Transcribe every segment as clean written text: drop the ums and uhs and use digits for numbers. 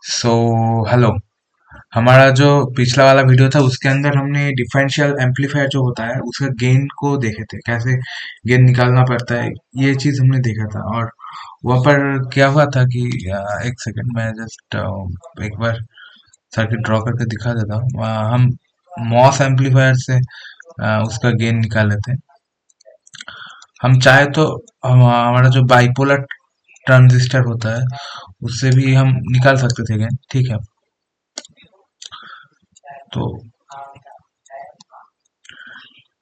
So hello. हमारा जो पिछला वाला वीडियो था उसके अंदर हमने डिफरेंशियल एम्पलीफायर जो होता है उसका गेन को देखे थे, कैसे गेन निकालना पड़ता है। ये चीज हमने देखा था। और वहाँ पर क्या हुआ था कि एक सेकंड में जस्ट एक बार सर्किट ड्रॉ करके दिखा देता हूँ। हम मॉस एम्पलीफायर से उसका गेन निकाले थे। हम चाहे तो हमारा जो बाइपोलर ट्रांजिस्टर होता है उससे भी हम निकाल सकते थे गेन, ठीक है। तो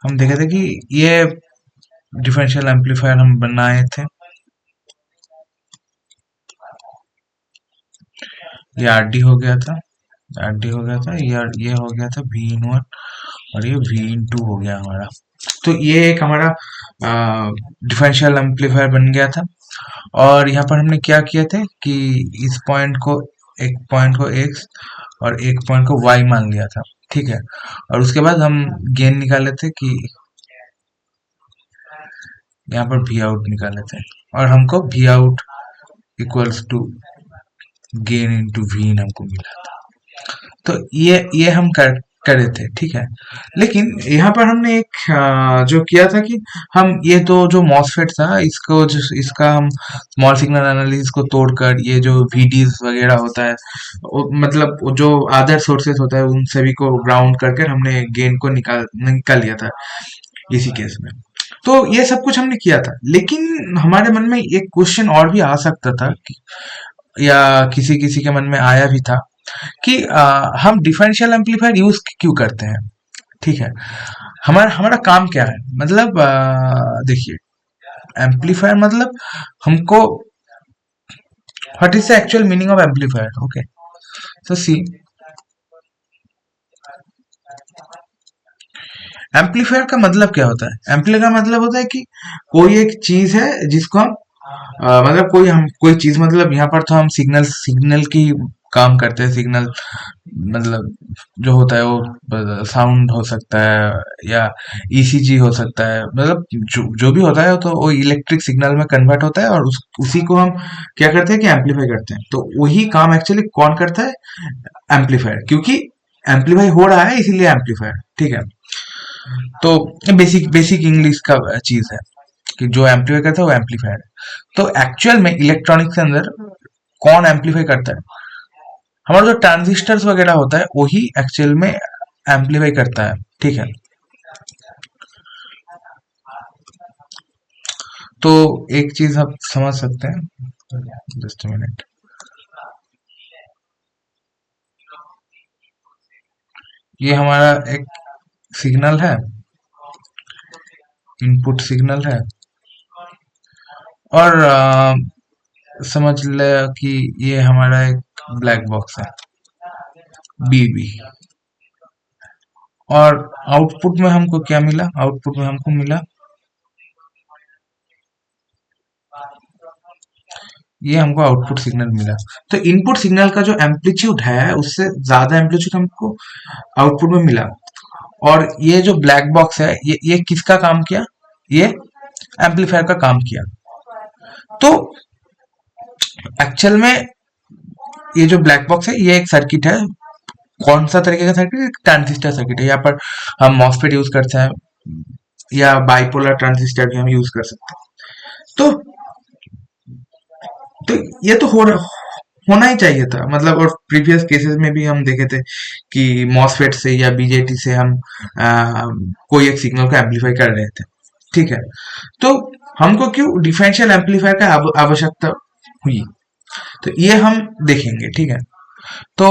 हम देखे थे कि ये डिफरेंशियल एम्पलीफायर हम बनाए थे। ये आरडी हो गया था, आरडी हो गया था, ये हो गया था वी इन वन, और ये वी इन टू हो गया हमारा। तो ये एक हमारा डिफरेंशियल एम्पलीफायर बन गया था। और यहाँ पर हमने क्या किया था कि इस पॉइंट को, एक पॉइंट को एक्स और एक पॉइंट को वाई मान लिया था, ठीक है। और उसके बाद हम गेन निकाले थे कि यहाँ पर वी आउट निकाले थे, और हमको V out equals to gain into V in हमको मिला था। तो ये हम करे थे, ठीक है। लेकिन यहाँ पर हमने एक जो किया था कि हम ये तो जो मॉसफेट था इसको जो इसका हम स्मॉल सिग्नल एनालिसिस को तोड़कर ये जो वीडीज वगैरह होता है, मतलब वो जो अदर सोर्सेस होता है उन सभी को ग्राउंड करके हमने गेन को निकाल निकाल लिया था इसी केस में। तो ये सब कुछ हमने किया था, लेकिन हमारे मन में एक क्वेश्चन और भी आ सकता था या किसी किसी के मन में आया भी था कि हम डिफरेंशियल एम्पलीफायर यूज क्यों करते हैं, ठीक है। हमारा हमारा काम क्या है, मतलब देखिए, एम्पलीफायर मतलब हमको, what is the actual meaning of amplifier, okay. तो सी, एम्पलीफायर का मतलब क्या होता है? एम्पलीफायर का मतलब होता है कि कोई एक चीज है जिसको हम मतलब कोई हम कोई चीज, मतलब यहाँ पर तो हम सिग्नल सिग्नल की काम करते हैं। सिग्नल मतलब जो होता है वो साउंड हो सकता है या ईसीजी हो सकता है, मतलब जो भी होता है तो वो इलेक्ट्रिक सिग्नल में कन्वर्ट होता है, और उसी को हम क्या करते हैं कि एम्पलीफाई करते हैं। तो वही काम एक्चुअली कौन करता है? एम्पलीफायर, क्योंकि एम्पलीफाई हो रहा है इसीलिए एम्पलीफायर, ठीक है। तो बेसिक बेसिक इंग्लिश का चीज है कि जो एम्पलीफाई करता है वो एम्पलीफायर है। तो एक्चुअल में इलेक्ट्रॉनिक्स के अंदर कौन एम्पलीफाई करता है? हमारा जो ट्रांजिस्टर्स वगैरह होता है वही एक्चुअल में एम्पलीफाई करता है, ठीक है। तो एक चीज आप समझ सकते हैं, जस्ट मिनट। ये हमारा एक सिग्नल है, इनपुट सिग्नल है, और समझ ले कि ये हमारा एक ब्लैक बॉक्स है, बीबी। और आउटपुट में हमको क्या मिला? आउटपुट में हमको मिला, ये हमको आउटपुट सिग्नल मिला। तो इनपुट सिग्नल का जो एम्पलीट्यूड है उससे ज्यादा एम्पलीट्यूड हमको आउटपुट में मिला। और ये जो ब्लैक बॉक्स है ये किसका काम किया? ये एम्पलीफायर का काम किया। तो एक्चुअल में ये जो ब्लैक बॉक्स है ये एक सर्किट है। कौन सा तरीके का सर्किट? ट्रांजिस्टर सर्किट है। यहाँ पर हम मॉसफेट यूज करते हैं या बाइपोलर ट्रांजिस्टर भी हम यूज कर सकते हैं। तो तो ये तो होना ही चाहिए था, मतलब। और प्रीवियस केसेस में भी हम देखे थे कि मॉसफेट से या बीजेटी से हम कोई एक सिग्नल को एम्पलीफाई कर रहे थे, ठीक है। तो हमको क्यों डिफरेंशियल एम्पलीफायर का आवश्यकता हुई, तो ये हम देखेंगे, ठीक है। तो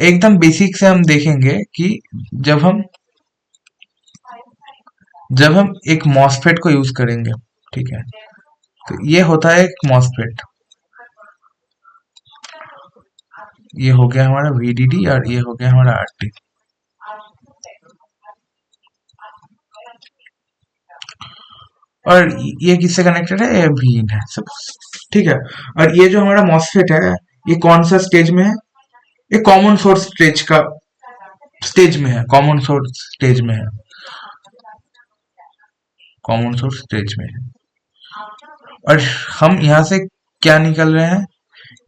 एकदम बेसिक से हम देखेंगे कि जब हम जब हम एक मॉसफेट को यूज करेंगे, ठीक है। तो ये होता है एक मॉसफेट, ये हो गया हमारा वीडीडी और ये हो गया हमारा आरटी। और ये किससे कनेक्टेड है? ये वीन है सब, ठीक है। और ये जो हमारा मॉसफेट है ये कौन सा स्टेज में है? ये कॉमन सोर्स स्टेज का स्टेज में है, कॉमन सोर्स स्टेज में है, कॉमन सोर्स स्टेज में है। और हम यहाँ से क्या निकल रहे हैं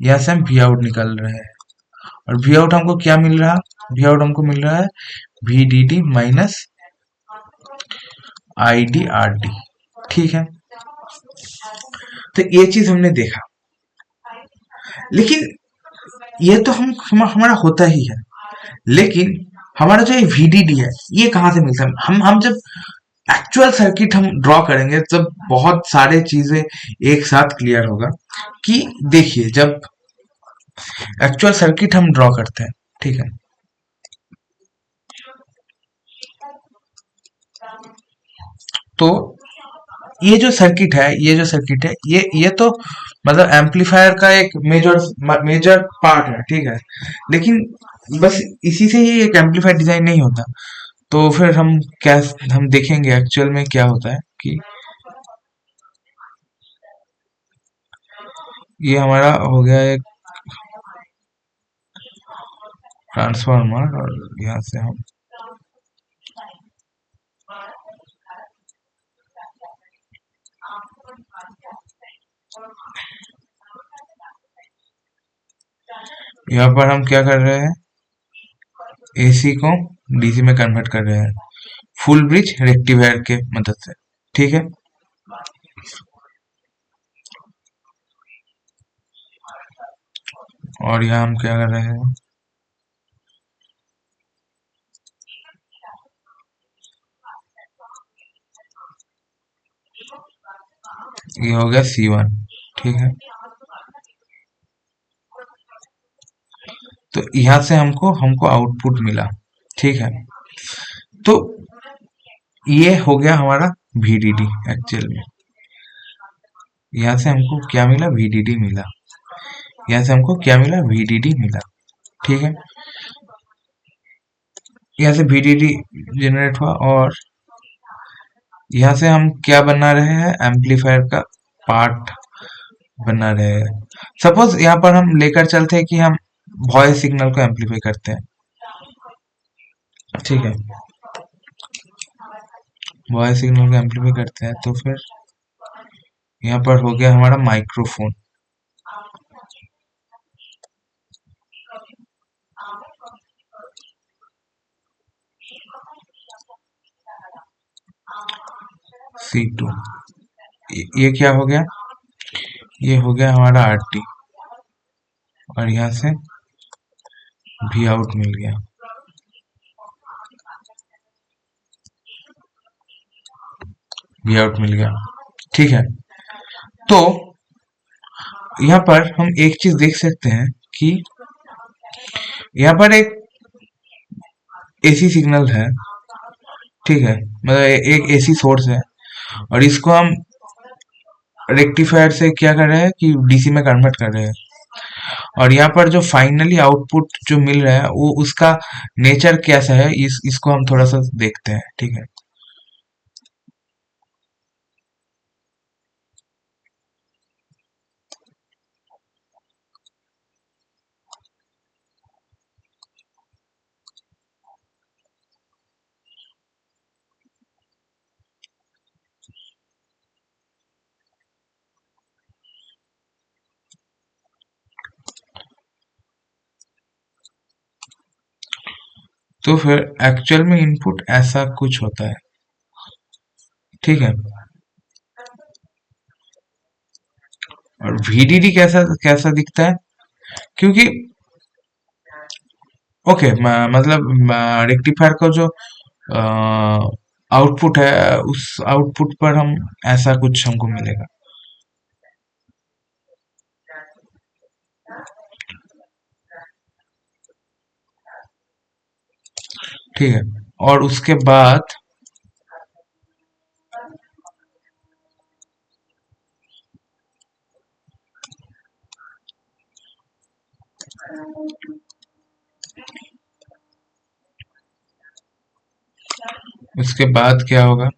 यहाँ से हम वी आउट निकाल रहे हैं, और वी आउट हमको क्या मिल रहा, वी आउट हमको मिल रहा है V D D minus I D R D. ठीक है, तो ये चीज हमने देखा, लेकिन ये तो हमारा होता ही है, लेकिन हमारा जो ये वीडीडी है ये कहाँ से मिलता है? हम जब एक्चुअल सर्किट हम ड्रॉ करेंगे तब बहुत सारे चीजें एक साथ क्लियर होगा। कि देखिए, जब एक्चुअल सर्किट हम ड्रॉ करते हैं, ठीक है, तो ये जो सर्किट है, ये तो मतलब एम्पलीफायर का एक मेजर पार्ट है, ठीक है, लेकिन बस इसी से ही एक एम्पलीफायर डिजाइन नहीं होता। तो फिर हम देखेंगे एक्चुअल में क्या होता है कि ये हमारा हो गया एक ट्रांसफार्मर, और यहाँ से हम यहाँ पर हम क्या कर रहे हैं, एसी को डीसी में कन्वर्ट कर रहे हैं फुल ब्रिज रेक्टिफायर के मदद से। ठीक है, और यहाँ हम क्या कर रहे हैं, ये हो गया C1। ठीक है, तो यहाँ से हमको हमको आउटपुट मिला। ठीक है, तो ये हो गया हमारा VDD एक्चुअल में। यहाँ से हमको क्या मिला, VDD मिला। यहाँ से हमको क्या मिला, VDD मिला। ठीक है, यहाँ से VDD जनरेट हुआ, और यहाँ से हम क्या बना रहे हैं, एम्पलीफायर का पार्ट बना रहे हैं। सपोज यहाँ पर हम लेकर चलते हैं कि हम वॉइस सिग्नल को एम्पलीफाई करते हैं। ठीक है, वॉइस सिग्नल को एम्पलीफाई करते हैं, तो फिर यहाँ पर हो गया हमारा माइक्रोफोन। C2, ये क्या हो गया, ये हो गया हमारा RT, और यहाँ से भी आउट मिल गया। भी आउट मिल गया। ठीक है, तो यहाँ पर हम एक चीज देख सकते हैं कि यहाँ पर एक एसी सिग्नल है। ठीक है, मतलब एक एसी सोर्स है, और इसको हम रेक्टिफायर से क्या कर रहे हैं कि डीसी में कन्वर्ट कर रहे हैं। और यहाँ पर जो फाइनली आउटपुट जो मिल रहा है वो उसका नेचर कैसा है, इसको हम थोड़ा सा देखते हैं। ठीक है, तो फिर एक्चुअल में इनपुट ऐसा कुछ होता है। ठीक है, और VDD कैसा कैसा दिखता है, क्योंकि ओके, मतलब रेक्टिफायर का जो आउटपुट है उस आउटपुट पर हम ऐसा कुछ हमको मिलेगा। ठीक है, और उसके बाद क्या होगा,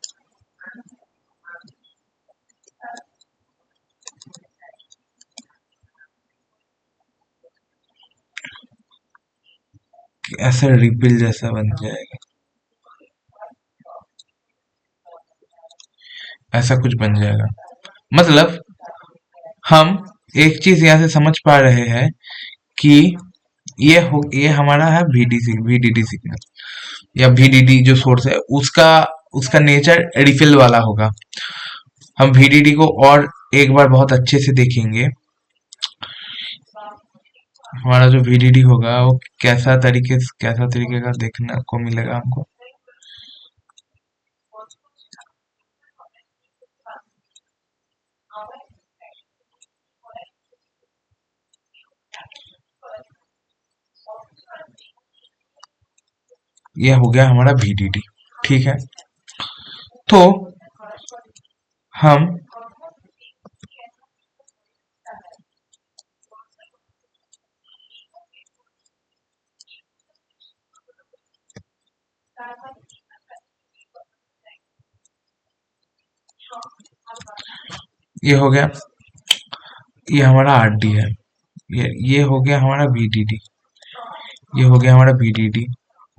कि ऐसा रिपिल जैसा बन जाएगा, ऐसा कुछ बन जाएगा। मतलब हम एक चीज यहाँ से समझ पा रहे हैं कि ये हमारा है वीडीडी सिग्नल या वीडीडी जो सोर्स है उसका उसका नेचर रिफिल वाला होगा। हम वीडीडी को और एक बार बहुत अच्छे से देखेंगे। हमारा जो वीडीडी होगा वो कैसा तरीके का देखने को मिलेगा हमको। ये हो गया हमारा वीडीडी। ठीक है, तो हम ये हो गया, ये हमारा आरडी है। ये हो गया हमारा वीडीडी, ये हो गया हमारा वीडीडी।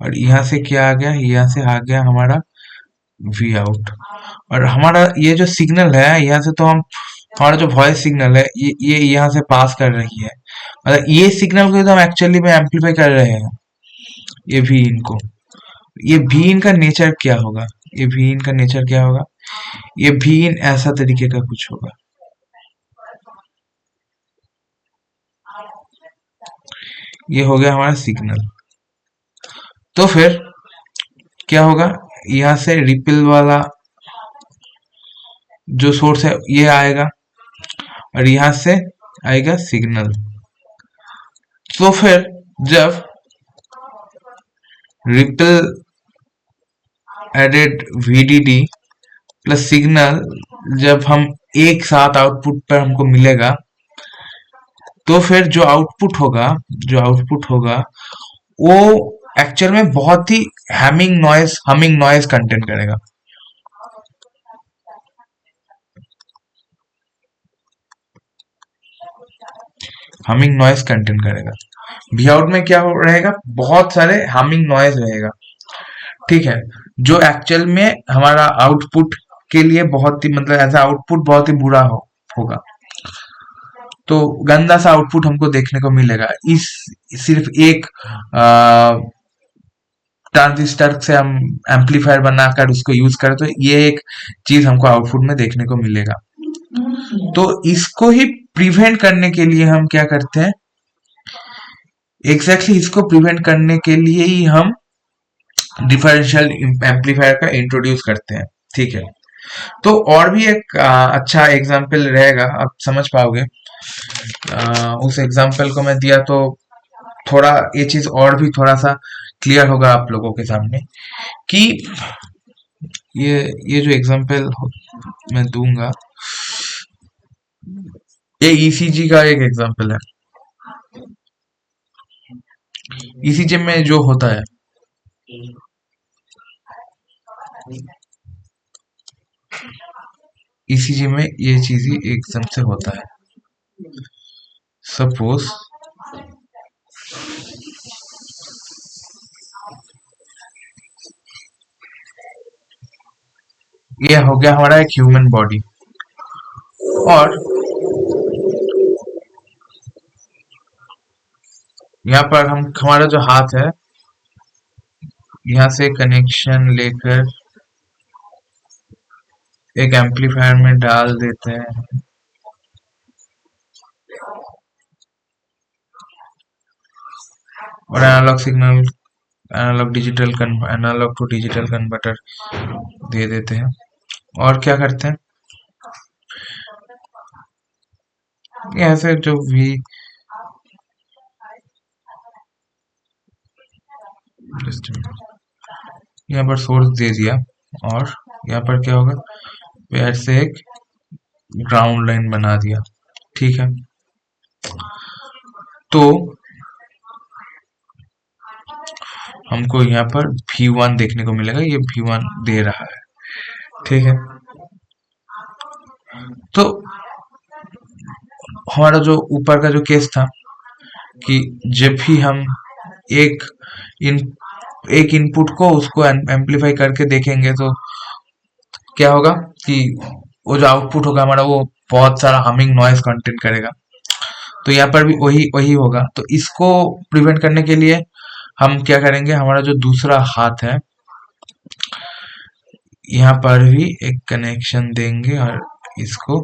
और यहाँ से क्या आ गया, यहाँ से आ गया हमारा वी आउट। और हमारा ये जो सिग्नल है यहाँ से तो हम हमारा जो वॉइस सिग्नल है ये यहाँ से पास कर रही है, मतलब ये सिग्नल को तो हम एक्चुअली में एम्पलीफाई कर रहे हैं ये वी इन को। ये वी इन का नेचर क्या होगा, ये वी इन का नेचर क्या होगा, ये वी इन ऐसा तरीके का कुछ होगा। ये हो गया हमारा सिग्नल। तो फिर क्या होगा, यहाँ से रिपल वाला जो सोर्स है ये आएगा और यहाँ से आएगा सिग्नल। तो फिर जब ripple added VDD plus signal जब हम एक साथ आउटपुट पर हमको मिलेगा, तो फिर जो आउटपुट होगा वो एक्चुअल में बहुत ही हमिंग नॉइज कंटेंट करेगा। हमिंग नॉइज कंटेंट करेगा। वी आउट में क्या रहेगा, बहुत सारे हमिंग नॉइज रहेगा। ठीक है, जो एक्चुअल में हमारा आउटपुट के लिए बहुत ही मतलब ऐसा आउटपुट बहुत ही बुरा होगा। तो गंदा सा आउटपुट हमको देखने को मिलेगा। इस सिर्फ एक ट्रांजिस्टर से हम एम्पलीफायर बनाकर उसको यूज करें तो ये एक चीज हमको आउटपुट में देखने को मिलेगा। तो इसको ही प्रिवेंट करने के लिए हम क्या करते हैं, एग्जैक्टली इसको प्रिवेंट करने के लिए ही हम डिफरेंशियल एम्पलीफायर का इंट्रोड्यूस करते हैं। ठीक है, तो और भी एक अच्छा एग्जाम्पल रहेगा, आप समझ पाओगे। उस एग्जाम्पल को मैं दिया तो थोड़ा ये चीज और भी थोड़ा सा क्लियर होगा आप लोगों के सामने कि ये जो एग्जाम्पल मैं दूंगा ये ईसीजी का एक एग्जाम्पल है। ईसीजी में जो होता है, ईसीजी में ये चीज ही एकदम से होता है। सपोज ये हो गया हमारा एक ह्यूमन बॉडी और यहाँ पर हम हमारा जो हाथ है यहाँ से कनेक्शन लेकर एक एम्पलीफायर में डाल देते हैं। और एनालॉग टू डिजिटल कन्वर्टर दे देते हैं। और क्या करते हैं, यहाँ से जो भी यहाँ पर सोर्स दे दिया और यहाँ पर क्या होगा, पेड़ से एक ग्राउंड लाइन बना दिया। ठीक है, तो हमको यहाँ पर V1 देखने को मिलेगा, ये V1 दे रहा है। ठीक है, तो हमारा जो ऊपर का जो केस था कि जब भी हम एक इनपुट को उसको एम्पलीफाई करके देखेंगे तो क्या होगा कि वो जो आउटपुट होगा हमारा वो बहुत सारा हमिंग नॉइज कंटेंट करेगा। तो यहाँ पर भी वही वही होगा। तो इसको प्रिवेंट करने के लिए हम क्या करेंगे, हमारा जो दूसरा हाथ है यहाँ पर भी एक कनेक्शन देंगे और इसको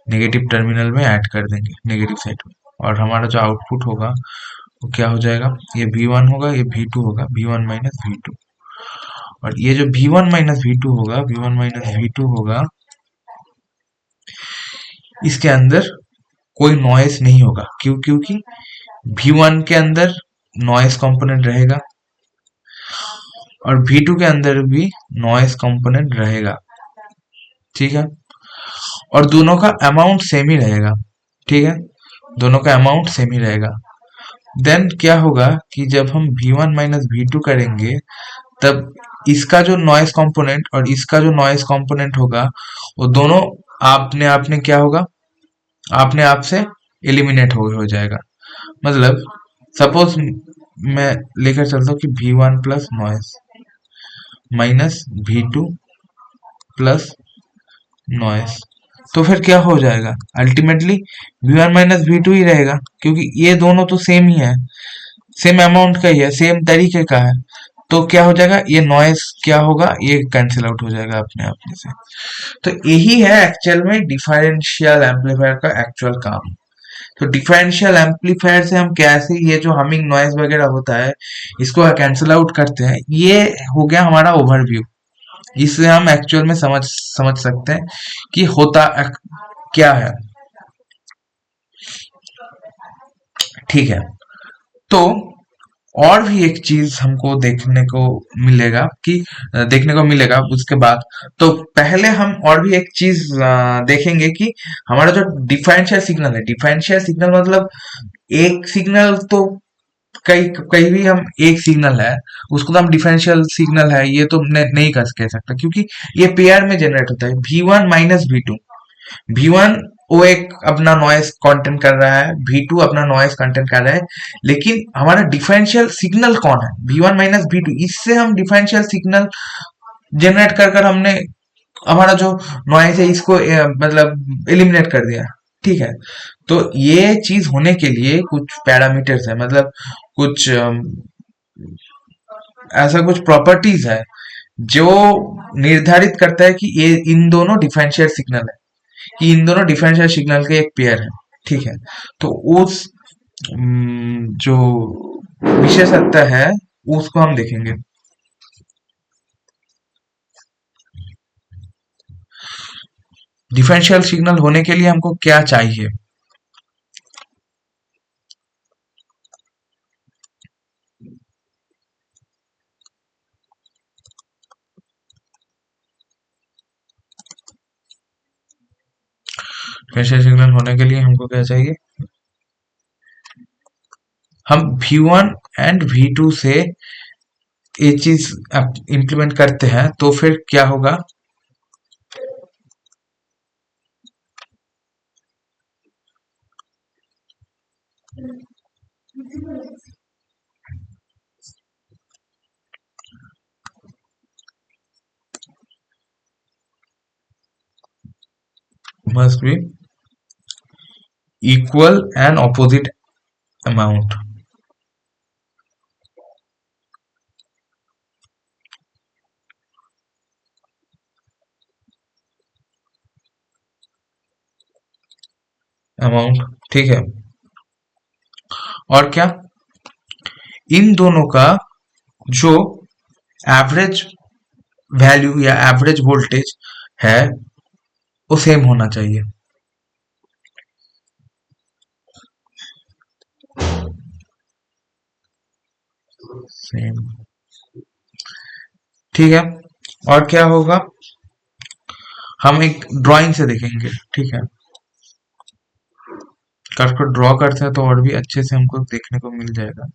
नेगेटिव टर्मिनल में ऐड कर देंगे, नेगेटिव साइड में। और हमारा जो आउटपुट होगा वो क्या हो जाएगा, ये V1 होगा, ये V2 होगा, V1 माइनस V2। और ये जो V1 माइनस V2 होगा, V1 माइनस V2 होगा, इसके अंदर कोई नॉइस नहीं होगा। क्यों? क्योंकि V1 के अंदर नॉइस कंपोनेंट रहेगा और V2 के अंदर भी नॉइस कंपोनेंट रहेगा, ठीक है। और दोनों का अमाउंट सेम ही रहेगा, ठीक है, दोनों का अमाउंट सेम ही रहेगा। देन क्या होगा कि जब हम V1 माइनस V2 करेंगे, तब इसका जो नॉइस कंपोनेंट और इसका जो नॉइस कंपोनेंट होगा, वो दोनों आपने आपने क्या होगा, आपने आप से एलिमिनेट हो जाएगा। मतलब सपोज मैं लेकर चलता हूँ कि V1 plus noise minus V2 plus noise, तो फिर क्या हो जाएगा, अल्टीमेटली V1 माइनस V2 ही रहेगा, क्योंकि ये दोनों तो सेम ही है, सेम अमाउंट का ही है, सेम तरीके का है। तो क्या हो जाएगा, ये नॉइस क्या होगा, ये कैंसिल आउट हो जाएगा अपने आप में से। तो यही है एक्चुअल में डिफरेंशियल एम्पलीफायर का एक्चुअल काम। तो डिफरेंशियल एम्पलीफायर से हम कैसे ये जो हमिंग नॉइज वगैरह होता है इसको कैंसिल आउट करते हैं, ये हो गया हमारा ओवरव्यू। इससे हम एक्चुअल में समझ समझ सकते हैं कि होता क्या है, ठीक है। तो और भी एक चीज हमको देखने को मिलेगा उसके बाद। तो पहले हम और भी एक चीज देखेंगे कि हमारा जो डिफरेंशियल सिग्नल है, डिफरेंशियल सिग्नल मतलब एक सिग्नल तो कहीं कहीं भी हम एक सिग्नल है उसको तो हम डिफरेंशियल सिग्नल है ये तो नहीं कह सकते, क्योंकि ये पेयर में जनरेट होता है। V1 माइनस V2, V1 वो एक अपना नॉइस कंटेंट कर रहा है, V2 अपना नॉइस कंटेंट कर रहा है, लेकिन हमारा डिफरेंशियल सिग्नल कौन है, V1 माइनस V2। इससे हम डिफरेंशियल सिग्नल जनरेट कर हमने हमारा जो नॉइस है इसको मतलब एलिमिनेट कर दिया, ठीक है। तो ये चीज होने के लिए कुछ पैरामीटर्स है, मतलब कुछ ऐसा कुछ प्रॉपर्टीज है जो निर्धारित करता है कि ये इन दोनों डिफरेंशियल सिग्नल है, कि इन दोनों डिफरेंशियल सिग्नल के एक पेयर है, ठीक है। तो उस जो विशेषता है उसको हम देखेंगे। डिफरेंशियल सिग्नल होने के लिए हमको क्या चाहिए, डिफरेंशियल सिग्नल होने के लिए हमको क्या चाहिए, हम V1 एंड V2 से ये चीज इम्प्लीमेंट करते हैं तो फिर क्या होगा, must be equal and opposite amount। Amount, ठीक है। और क्या, इन दोनों का जो एवरेज वैल्यू या एवरेज वोल्टेज है वो सेम होना चाहिए, सेम, ठीक है। और क्या होगा, हम एक ड्राइंग से देखेंगे, ठीक है। कर्व को ड्रॉ करते हैं तो और भी अच्छे से हमको देखने को मिल जाएगा।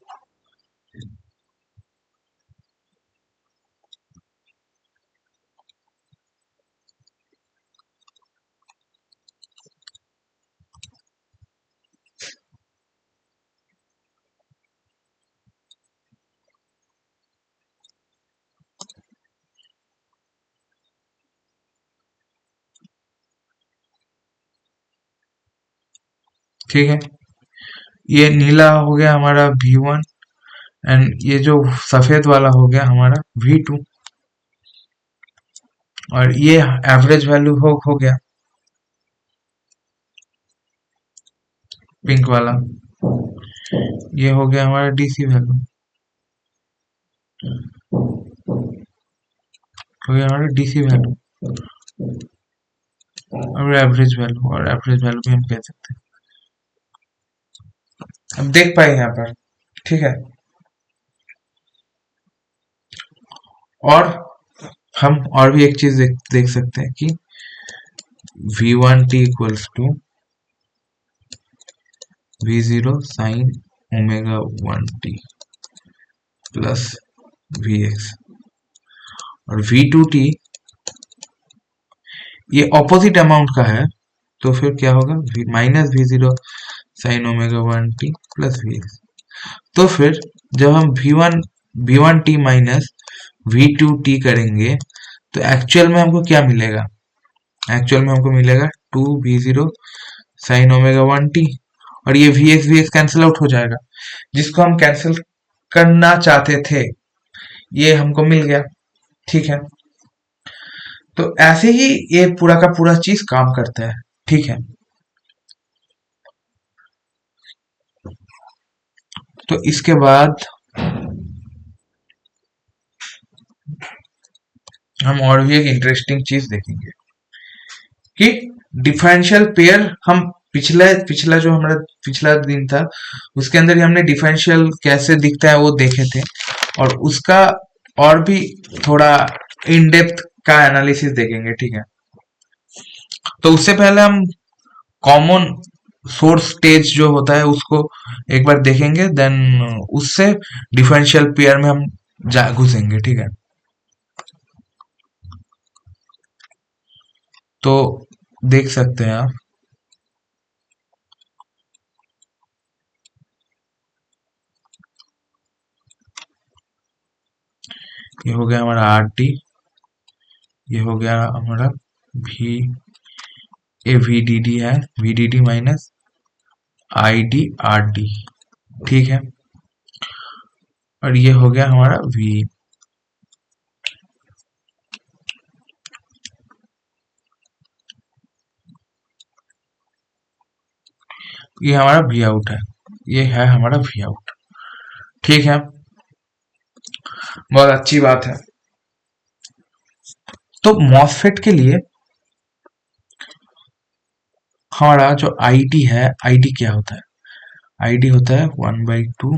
ठीक है, ये नीला हो गया हमारा V1 एंड ये जो सफेद वाला हो गया हमारा V2 और ये एवरेज वैल्यू हो गया पिंक वाला। ये हो गया हमारा DC वैल्यू, हो गया हमारा DC वैल्यू और एवरेज वैल्यू, और एवरेज वैल्यू भी हम कह सकते हैं। अब देख पाए यहाँ पर, ठीक है। और हम और भी एक चीज देख सकते हैं कि V1t equals to V0 sine omega 1t plus Vx और V2t ये ऑपोजिट अमाउंट का है, तो फिर क्या होगा minus V0 sine omega 1t plus Vx। तो फिर जब हम V1t माइनस V2t करेंगे तो एक्चुअल में हमको क्या मिलेगा, एक्चुअल में हमको मिलेगा 2V0 साइन ओमेगा 1t और ये Vx कैंसिल आउट हो जाएगा, जिसको हम कैंसिल करना चाहते थे ये हमको मिल गया, ठीक है। तो ऐसे ही ये पूरा का पूरा चीज काम करता है, ठीक है। तो इसके बाद हम और भी एक इंटरेस्टिंग चीज देखेंगे कि डिफरेंशियल पेयर हम पिछला जो हमारा पिछला दिन था उसके अंदर ही हमने डिफरेंशियल कैसे दिखता है वो देखे थे, और उसका और भी थोड़ा इन डेप्थ का एनालिसिस देखेंगे, ठीक है। तो उससे पहले हम कॉमन सोर्स स्टेज जो होता है उसको एक बार देखेंगे, देन उससे डिफरेंशियल पेयर में हम घुसेंगे, ठीक है। तो देख सकते हैं आप, ये हो गया हमारा RT, ये हो गया हमारा V, ये VDD है, VDD माइनस IDRD, ठीक है। और ये हो गया हमारा V, ये हमारा V आउट है, ये है हमारा V आउट, ठीक है। बहुत अच्छी बात है। तो मॉसफेट के लिए हमारा जो ID है, ID क्या होता है, ID होता है 1/2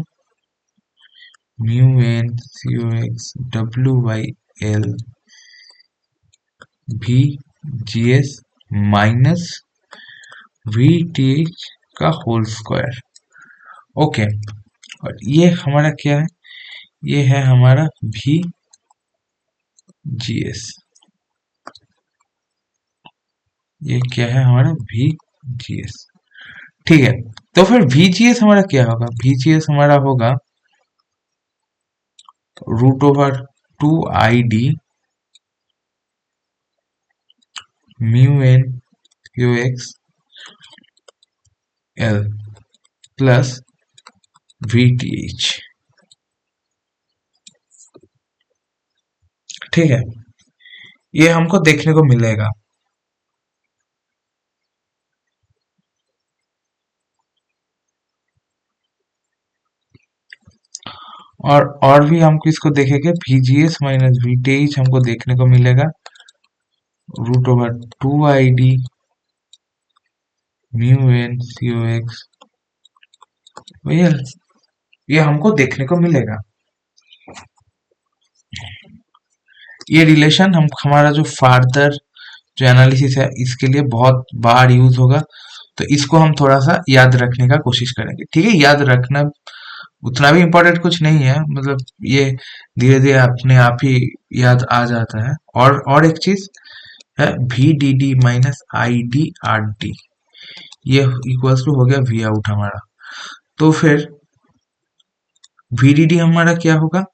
mu n COX W by L VGS minus VTH का होल स्क्वायर, ओके। और ये हमारा क्या है, ये है हमारा VGS, ये क्या है हमारा VGS, ठीक है। तो फिर VGS हमारा क्या होगा, VGS हमारा होगा √2 ID mu n COX L plus VTH, ठीक है। ये हमको देखने को मिलेगा। और भी हमको इसको देखेंगे, VGS माइनस VTH हमको देखने को मिलेगा √2 ID mu n COX L, ये हमको देखने को मिलेगा। ये रिलेशन हम हमारा जो फार्दर जो एनालिसिस है इसके लिए बहुत बार यूज होगा, तो इसको हम थोड़ा सा याद रखने का कोशिश करेंगे, ठीक है। याद रखना उतना भी इम्पोर्टेंट कुछ नहीं है, मतलब ये धीरे धीरे अपने आप ही याद आ जाता है। और एक चीज है VDD माइनस IDRD, ये इक्वल्स टू हो गया V आउट हमारा। तो फिर VDD हमारा क्या होगा,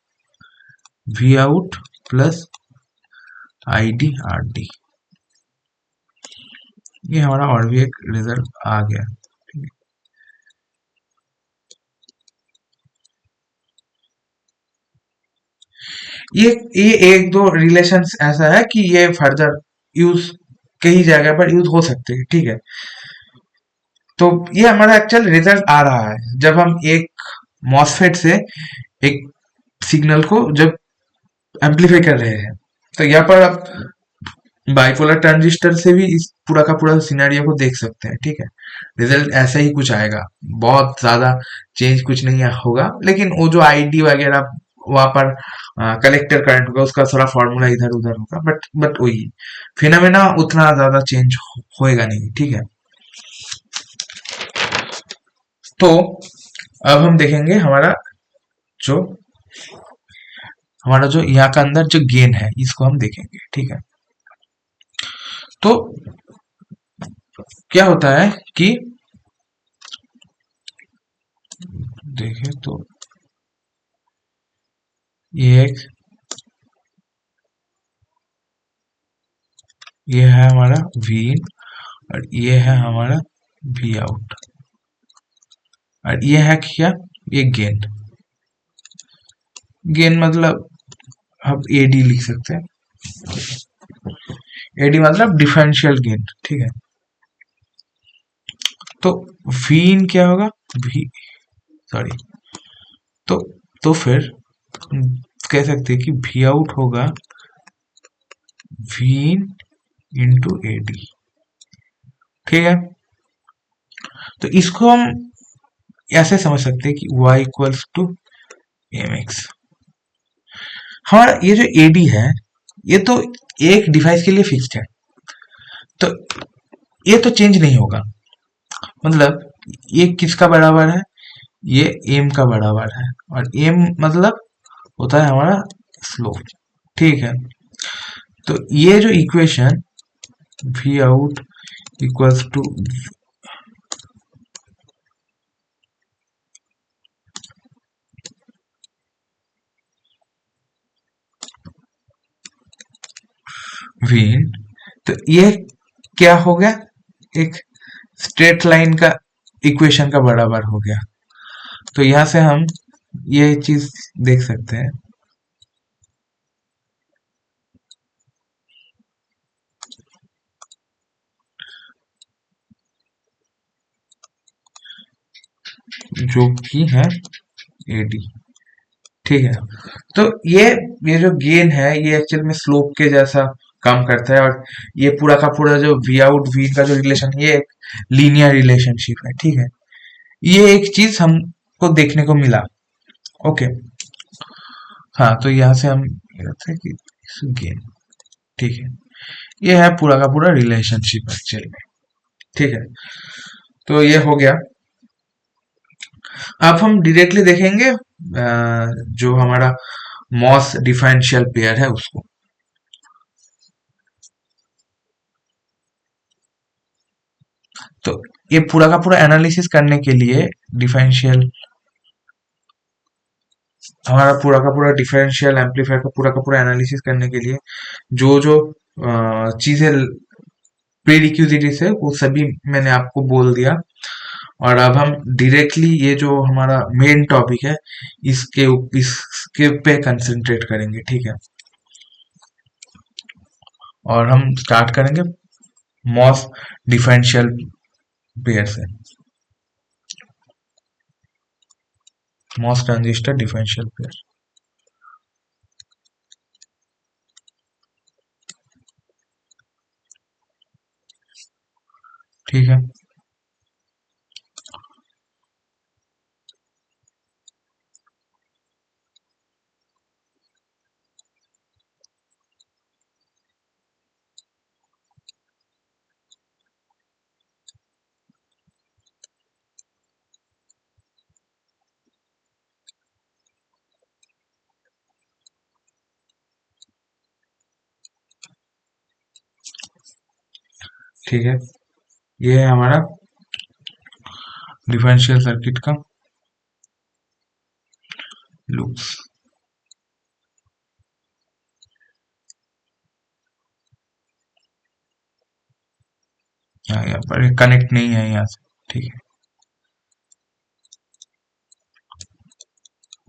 V आउट प्लस IDRD, ये हमारा और भी एक रिजल्ट आ गया। ये ये एक दो रिलेशंस ऐसा है कि ये फर्दर यूज कई जगह पर यूज हो सकते हैं, ठीक है। तो ये हमारा एक्चुअल रिजल्ट आ रहा है जब हम एक मॉसफेट से एक सिग्नल को जब एम्पलीफाई कर रहे हैं। तो यहाँ पर आप बाइपोलर ट्रांजिस्टर से भी इस पूरा का पूरा सिनेरियो को देख सकते हैं, ठीक है। रिजल्ट ऐसा ही कुछ आएगा, बहुत ज्यादा चेंज कुछ नहीं होगा, लेकिन वो जो आईडी वगैरह वहां पर कलेक्टर करंट होगा उसका थोड़ा फॉर्मूला इधर उधर होगा, बट वही फिनोमेना उतना ज्यादा चेंज होएगा नहीं, ठीक है। तो अब हम देखेंगे जो हमारा जो यहाँ का अंदर जो गेन है इसको हम देखेंगे, ठीक है। तो क्या होता है कि देखें तो ये एक ये है हमारा वी इन और ये है हमारा वी आउट और ये है क्या, ये गेन। गेन मतलब हम एडी लिख सकते हैं, एडी मतलब डिफरेंशियल गेन, ठीक है। तो वी इन क्या होगा, वी सॉरी तो फिर कह सकते हैं कि वी आउट होगा वी इन इंटू एडी, ठीक है। तो इसको हम ऐसे समझ सकते हैं कि y equals to m x. हमारा ये जो एडी है ये तो एक डिवाइस के लिए फिक्स्ड है, तो ये तो चेंज नहीं होगा। मतलब ये किसका बराबर है, ये एम का बराबर है और एम मतलब होता है हमारा स्लोप, ठीक है। तो ये जो equation V out equals to V in, तो ये क्या हो गया, एक स्ट्रेट लाइन का इक्वेशन का बराबर हो गया। तो यहां से हम ये चीज देख सकते हैं, जो कि है एडी, ठीक है। तो ये जो गेन है ये एक्चुअल में स्लोप के जैसा काम करता है और ये पूरा का पूरा जो वी आउट वी का जो रिलेशन ये एक लीनियर रिलेशनशिप है, ठीक है। ये एक चीज हमको देखने को मिला, ओके। हाँ, तो यहाँ से हम ये कहते हैं कि गेन, ठीक है। ये है पूरा का पूरा रिलेशनशिप एक्चुअल में, ठीक है। तो ये हो गया। अब हम डायरेक्टली देखेंगे जो हमारा मॉस डिफरेंशियल पेयर है उसको। तो ये पूरा का पूरा एनालिसिस करने के लिए डिफरेंशियल हमारा पूरा का पूरा डिफरेंशियल एम्पलीफायर का पूरा एनालिसिस करने के लिए जो जो चीजें प्रीरिक्विजिट्स है वो सभी मैंने आपको बोल दिया। और अब हम डायरेक्टली ये जो हमारा मेन टॉपिक है इसके पे कंसंट्रेट करेंगे, ठीक है। और हम स्टार्ट करेंगे मॉस डिफरेंशियल पेयर से, मॉस ट्रांजिस्टर डिफरेंशियल पेयर, ठीक है। ठीक है, ये है हमारा डिफरेंशियल सर्किट का लूप्स। यहाँ पर कनेक्ट नहीं है यहाँ से, ठीक है।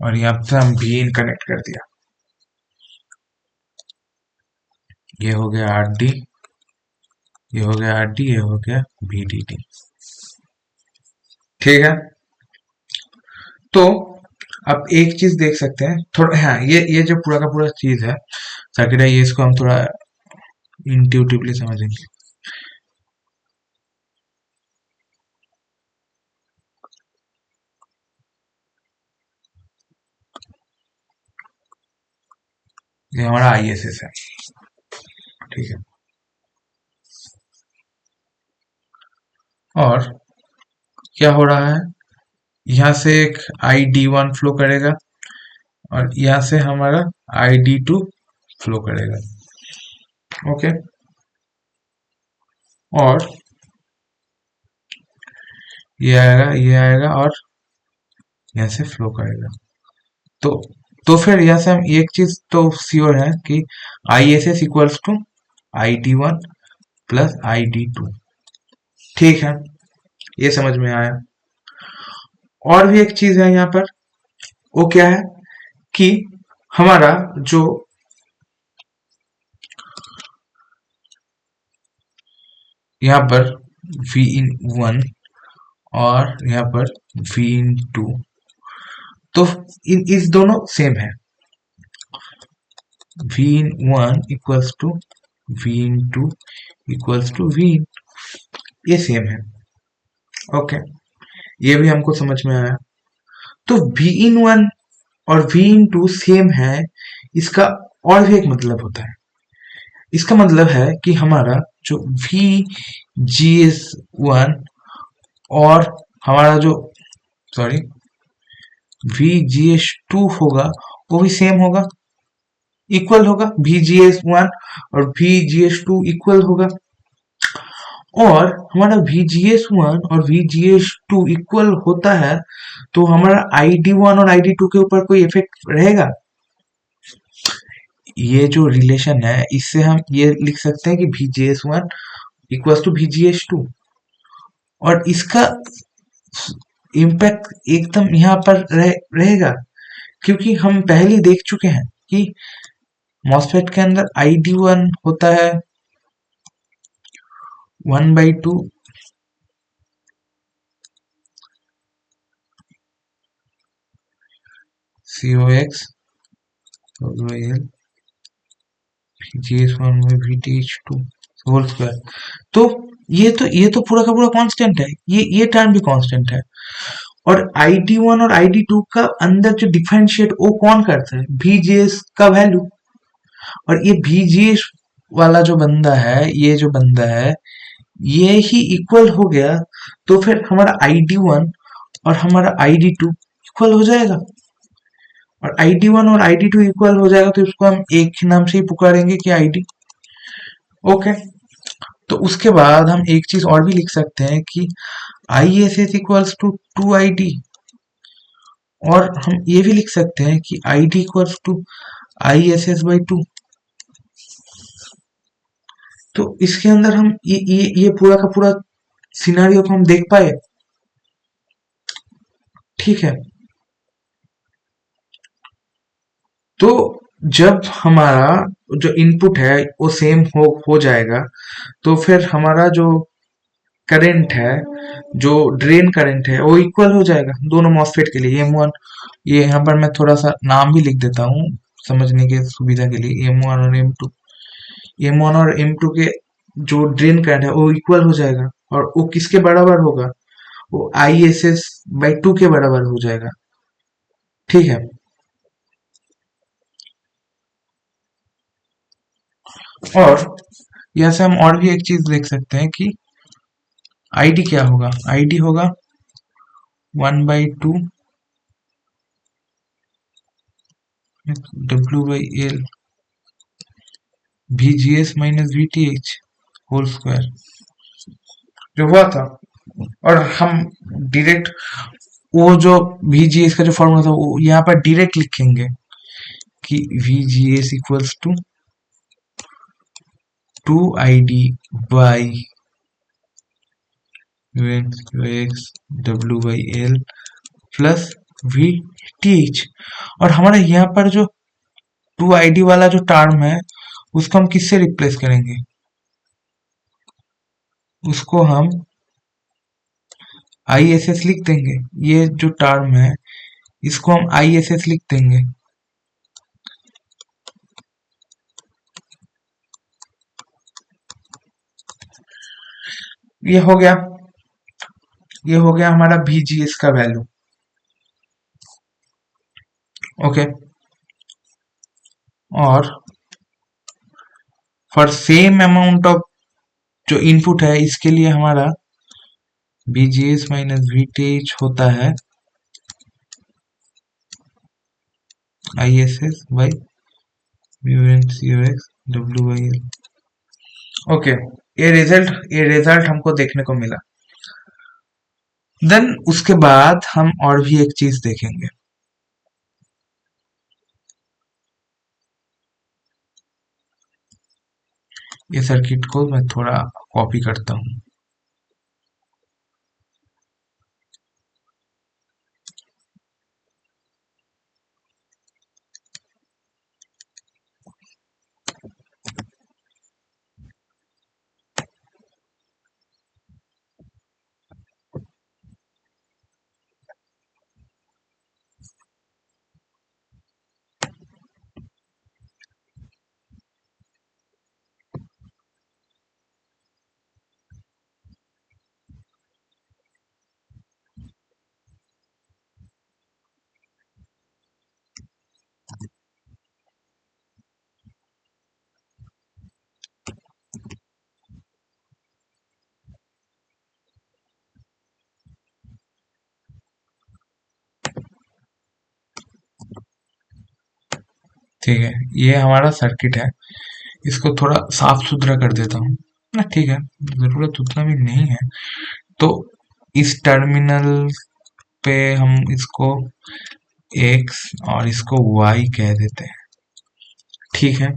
और यहाँ पे हम भी इन कनेक्ट कर दिया, ये हो गया आर डी, ये हो गया आर डी, ये हो गया वी डी डी। ठीक है, तो अब एक चीज देख सकते हैं थोड़ा, हाँ ये जो पूरा का पूरा चीज है सर्किट है, ये इसको हम थोड़ा इंट्यूटिवली समझेंगे। ये हमारा ISS है, ठीक है। और क्या हो रहा है, यहाँ से एक ID1 फ्लो करेगा और यहाँ से हमारा ID2 फ्लो करेगा, ओके। और ये आएगा और यहाँ से फ्लो करेगा। तो फिर यहाँ से हम एक चीज तो श्योर है कि ISS equals to ID1 plus ID2। ठीक है, ये समझ में आया। और भी एक चीज है यहाँ पर, वो क्या है कि हमारा जो यहाँ पर V in1 और यहाँ पर V in2, तो इस दोनों सेम है। V in1 equals to V in2 equals to V in, ये सेम है, ओके। ये भी हमको समझ में आया। तो V in1 और V in2 सेम है, इसका और भी एक मतलब होता है। इसका मतलब है कि हमारा जो VGS1 और हमारा जो VGS2 होगा वो भी सेम होगा, इक्वल होगा। VGS1 और VGS2 इक्वल होगा। और हमारा VGS1 और VGS2 इक्वल होता है तो हमारा ID1 और ID2 के ऊपर कोई इफेक्ट रहेगा? ये जो रिलेशन है इससे हम ये लिख सकते हैं कि VGS1 इक्वल्स टू VGS2, और इसका इम्पैक्ट एकदम यहाँ पर रहेगा, क्योंकि हम पहले ही देख चुके हैं कि मॉसफेट के अंदर ID1 होता है 1/2 COX L VGS1 में VTH2 होल स्क्वायर। तो ये तो पूरा का पूरा कांस्टेंट है, ये टर्म भी कांस्टेंट है। और ID1 और ID2 का अंदर जो डिफरेंशिएट वो कौन करता है? VGS का वैल्यू। और ये VGS वाला जो बंदा है, ये जो बंदा है ये ही इक्वल हो गया, तो फिर हमारा ID1 और हमारा ID2 इक्वल हो जाएगा। और ID1 और ID2 इक्वल हो जाएगा तो इसको हम एक ही नाम से ही पुकारेंगे कि ID, ओके। तो उसके बाद हम एक चीज और भी लिख सकते हैं कि ISS इक्वल्स टू 2ID, और हम ये भी लिख सकते हैं कि ID इक्वल्स टू ISS/2। तो इसके अंदर हम ये पूरा का पूरा सिनारियो को हम देख पाए, ठीक है। तो जब हमारा जो इनपुट है वो सेम हो जाएगा, तो फिर हमारा जो करंट है, जो ड्रेन करंट है, वो इक्वल हो जाएगा दोनों मॉसफेट के लिए। M1, ये यहाँ पर मैं थोड़ा सा नाम भी लिख देता हूँ समझने के सुविधा के लिए। M1 और M2, M1 और M2 के जो ड्रेन करंट है वो इक्वल हो जाएगा, और वो किसके बराबर होगा? वो ISS/2 के बराबर हो जाएगा, ठीक है। और यहाँ से हम और भी एक चीज देख सकते हैं कि ID क्या होगा? ID होगा 1/2 W/L VGS minus VTH whole square, जो हुआ था। और हम डायरेक्ट वो जो VGS का जो फॉर्मूला था वो यहाँ पर डायरेक्ट लिखेंगे कि VGS equals to 2ID by W/L plus VTH। और हमारा यहाँ पर जो 2ID वाला जो टर्म है उसको हम किससे रिप्लेस करेंगे? उसको हम आई एस एस लिख देंगे। ये जो टर्म है इसको हम आई एस एस लिख देंगे। ये हो गया, ये हो गया हमारा VGS का वैल्यू। ओके, और फॉर सेम अमाउंट ऑफ जो इनपुट है इसके लिए हमारा VGS माइनस VTH होता है ISS by COX WL। Okay, ये रिजल्ट हमको देखने को मिला। देन उसके बाद हम और भी एक चीज देखेंगे। ये सर्किट को मैं थोड़ा कॉपी करता हूँ। ठीक है, ये हमारा सर्किट है। इसको थोड़ा साफ सुथरा कर देता हूँ ना। ठीक है, जरूरत उतना भी नहीं है। तो इस टर्मिनल पे हम इसको x और इसको y कह देते हैं। ठीक है,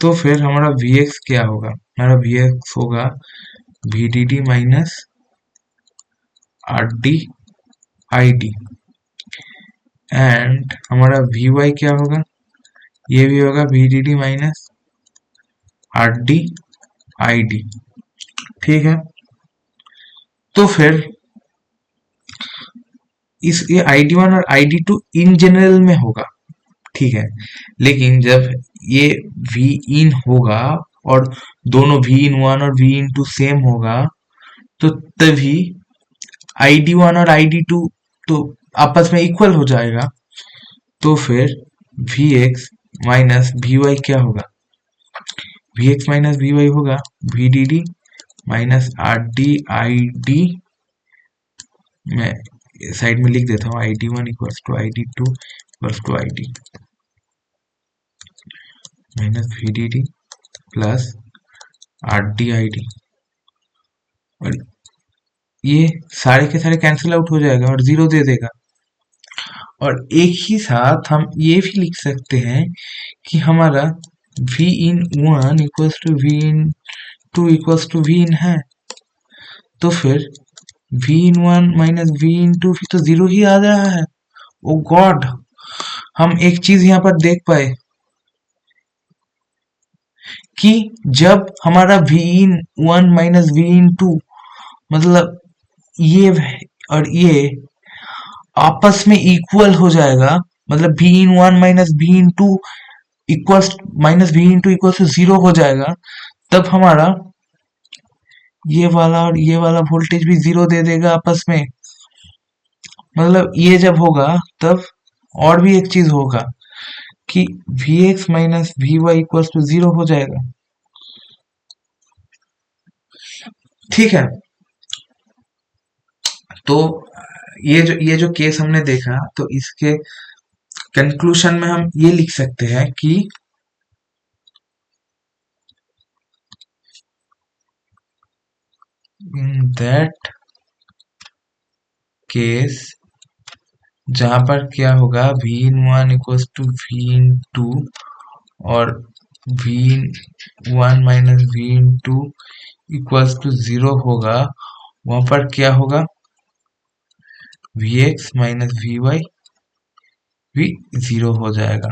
तो फिर हमारा Vx क्या होगा? हमारा Vx होगा VDD minus RD ID, and हमारा Vy क्या होगा? ये भी होगा VDD माइनस RD ID। ठीक है, तो फिर इस ये ID1 और ID2 इन जनरल में होगा। ठीक है, लेकिन जब ये V इन होगा और दोनों V in1 और V in2 सेम होगा तो तभी ID1 और ID2 तो आपस में इक्वल हो जाएगा। तो फिर Vx माइनस Vy क्या होगा? Vx माइनस Vy होगा VDD माइनस RD ID। मैं साइड में लिख देता हूँ ID1 equals to ID2 equals to ID minus VDD plus RD ID, और ये सारे के सारे कैंसिल आउट हो जाएगा और जीरो दे देगा। और एक ही साथ हम ये भी लिख सकते हैं कि हमारा V in1 equals to V in2 equals to V in है। तो फिर V in1 minus V in2 भी तो जीरो ही आ रहा है। ओ गॉड, हम एक चीज यहाँ पर देख पाए कि जब हमारा V in1 minus V in2 मतलब ये और ये आपस में इक्वल हो जाएगा, मतलब V in1 minus V in2 equals minus V in2 equals to zero हो जाएगा, तब हमारा ये वाला और ये वाला वोल्टेज भी जीरो दे देगा आपस में। मतलब ये जब होगा तब और भी एक चीज होगा कि Vx minus Vy equals to zero हो जाएगा। ठीक है, तो ये जो केस हमने देखा, तो इसके कंक्लूजन में हम ये लिख सकते हैं कि in that case जहां पर क्या होगा V in1 equals to V in2 और V in1 minus V in2 equals to zero होगा, वहां पर क्या होगा Vx माइनस Vy भी जीरो हो जाएगा।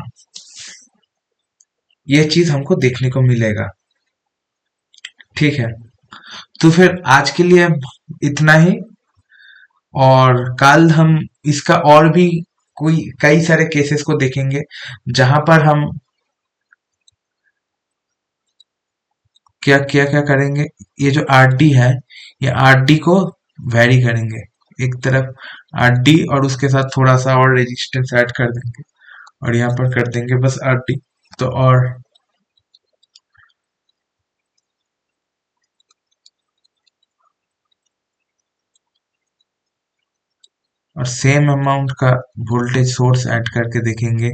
ये चीज हमको देखने को मिलेगा। ठीक है, तो फिर आज के लिए इतना ही, और कल हम इसका और भी कोई कई सारे केसेस को देखेंगे जहां पर हम क्या क्या क्या करेंगे। ये जो आरडी है, ये आरडी को वैरी करेंगे, एक तरफ आरडी और उसके साथ थोड़ा सा और रेजिस्टेंस ऐड कर देंगे, और यहाँ पर कर देंगे बस आरडी। तो और सेम अमाउंट का वोल्टेज सोर्स ऐड करके देखेंगे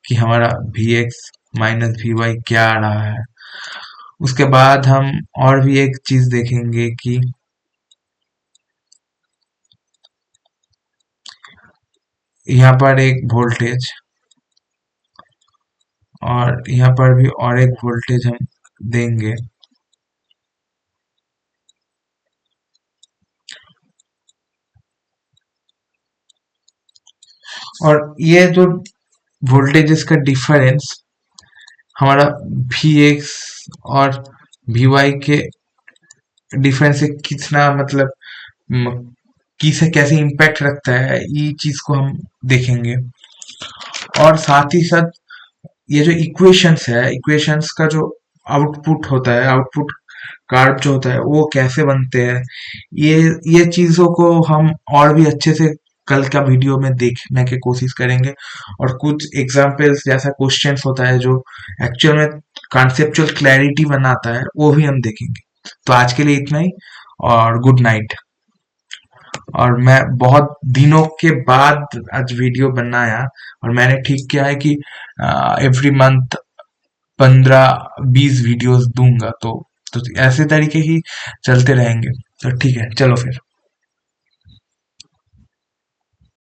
कि हमारा V X minus V Y क्या आ रहा है। उसके बाद हम और भी एक चीज देखेंगे कि यहाँ पर एक वोल्टेज और यहाँ पर भी और एक वोल्टेज हम देंगे, और ये जो वोल्टेजेस का डिफरेंस हमारा वी एक्स और वी वाई के डिफरेंस से कितना मतलब म, किसे कैसे इम्पैक्ट रखता है, ये चीज को हम देखेंगे। और साथ ही साथ ये जो इक्वेशंस है, इक्वेशंस का जो आउटपुट होता है, आउटपुट कार्ड जो होता है वो कैसे बनते हैं, ये ये चीजों को हम और भी अच्छे से कल का वीडियो में देखने की कोशिश करेंगे। और कुछ एग्जाम्पल्स जैसा क्वेश्चंस होता है जो एक्चुअल में कॉन्सेप्चुअल क्लैरिटी बनाता है, वो भी हम देखेंगे। तो आज के लिए इतना ही, और गुड नाइट। और मैं बहुत दिनों के बाद आज वीडियो बनाया, और मैंने ठीक किया है कि एवरी मंथ 15-20 वीडियोस दूंगा, तो ऐसे तरीके ही चलते रहेंगे। तो ठीक है, चलो फिर।